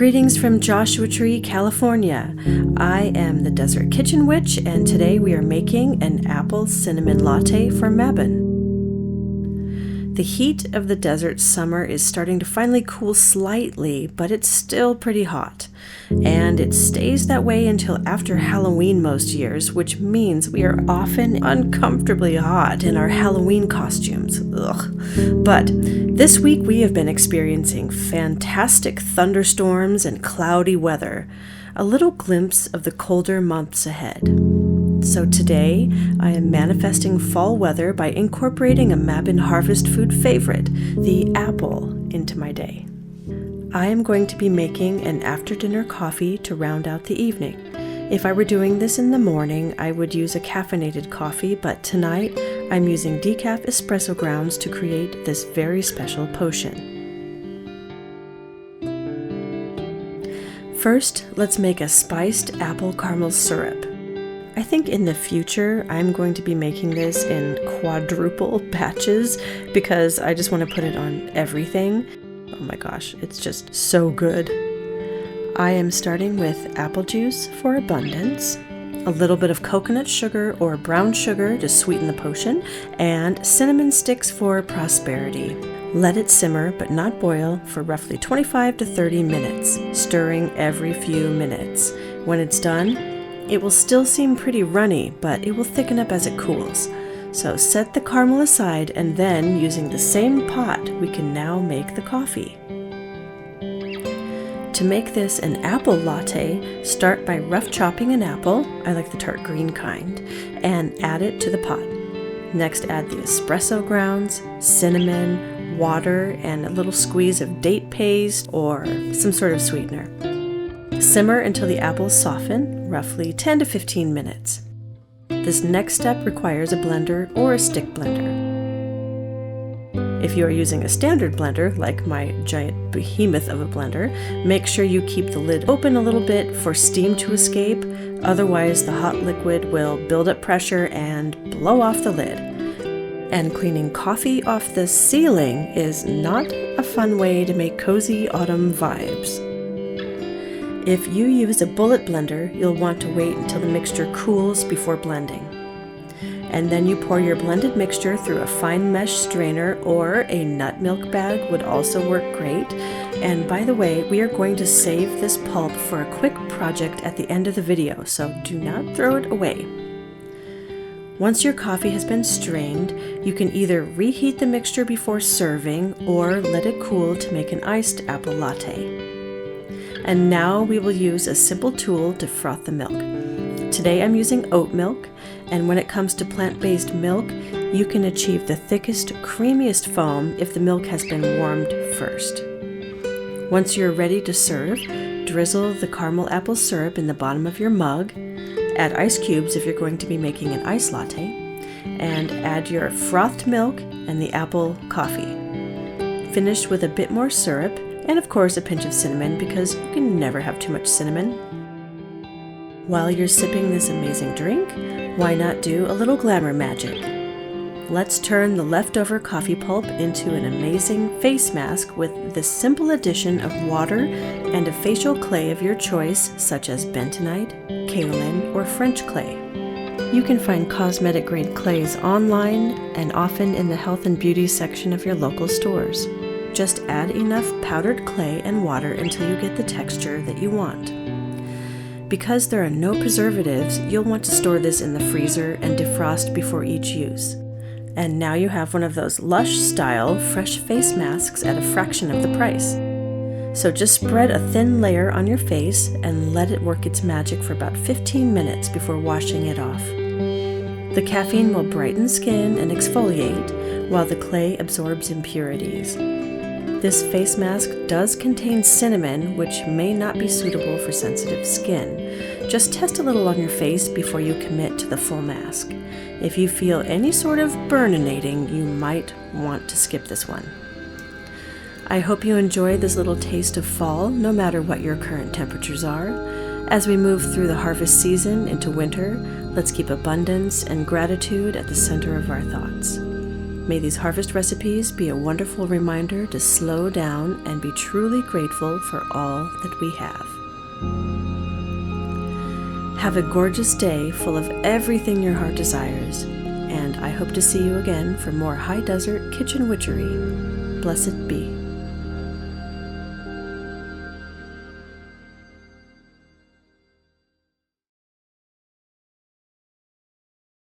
Greetings from Joshua Tree, California. I am the Desert Kitchen Witch, and today we are making an apple cinnamon latte for Mabon. The heat of the desert summer is starting to finally cool slightly, but it's still pretty hot. And it stays that way until after Halloween most years, which means we are often uncomfortably hot in our Halloween costumes. Ugh. But this week we have been experiencing fantastic thunderstorms and cloudy weather, a little glimpse of the colder months ahead. So today, I am manifesting fall weather by incorporating a Mabon harvest food favorite, the apple, into my day. I am going to be making an after-dinner coffee to round out the evening. If I were doing this in the morning, I would use a caffeinated coffee, but tonight I'm using decaf espresso grounds to create this very special potion. First, let's make a spiced apple caramel syrup. I think in the future, I'm going to be making this in quadruple batches because I just want to put it on everything. Oh my gosh, it's just so good. I am starting with apple juice for abundance, a little bit of coconut sugar or brown sugar to sweeten the potion, and cinnamon sticks for prosperity. Let it simmer, but not boil, for roughly 25 to 30 minutes, stirring every few minutes. When it's done, it will still seem pretty runny, but it will thicken up as it cools. So set the caramel aside, and then, using the same pot, we can now make the coffee. To make this an apple latte, start by rough chopping an apple, I like the tart green kind, and add it to the pot. Next, add the espresso grounds, cinnamon, water, and a little squeeze of date paste or some sort of sweetener. Simmer until the apples soften, roughly 10 to 15 minutes. This next step requires a blender or a stick blender. If you are using a standard blender, like my giant behemoth of a blender, make sure you keep the lid open a little bit for steam to escape, otherwise the hot liquid will build up pressure and blow off the lid. And cleaning coffee off the ceiling is not a fun way to make cozy autumn vibes. If you use a bullet blender, you'll want to wait until the mixture cools before blending. And then you pour your blended mixture through a fine mesh strainer, or a nut milk bag would also work great. And by the way, we are going to save this pulp for a quick project at the end of the video, so do not throw it away. Once your coffee has been strained, you can either reheat the mixture before serving or let it cool to make an iced apple latte. And now we will use a simple tool to froth the milk. Today I'm using oat milk, and when it comes to plant-based milk, you can achieve the thickest, creamiest foam if the milk has been warmed first. Once you're ready to serve, drizzle the caramel apple syrup in the bottom of your mug, add ice cubes if you're going to be making an iced latte, and add your frothed milk and the apple coffee. Finish with a bit more syrup, and of course a pinch of cinnamon, because you can never have too much cinnamon. While you're sipping this amazing drink, why not do a little glamour magic? Let's turn the leftover coffee pulp into an amazing face mask with the simple addition of water and a facial clay of your choice, such as bentonite, kaolin, or French clay. You can find cosmetic grade clays online and often in the health and beauty section of your local stores. Just add enough powdered clay and water until you get the texture that you want. Because there are no preservatives, you'll want to store this in the freezer and defrost before each use. And now you have one of those lush style fresh face masks at a fraction of the price. So just spread a thin layer on your face and let it work its magic for about 15 minutes before washing it off. The caffeine will brighten skin and exfoliate, while the clay absorbs impurities. This face mask does contain cinnamon, which may not be suitable for sensitive skin. Just test a little on your face before you commit to the full mask. If you feel any sort of burninating, you might want to skip this one. I hope you enjoy this little taste of fall, no matter what your current temperatures are. As we move through the harvest season into winter, let's keep abundance and gratitude at the center of our thoughts. May these harvest recipes be a wonderful reminder to slow down and be truly grateful for all that we have. Have a gorgeous day full of everything your heart desires, and I hope to see you again for more high desert kitchen witchery. Blessed be.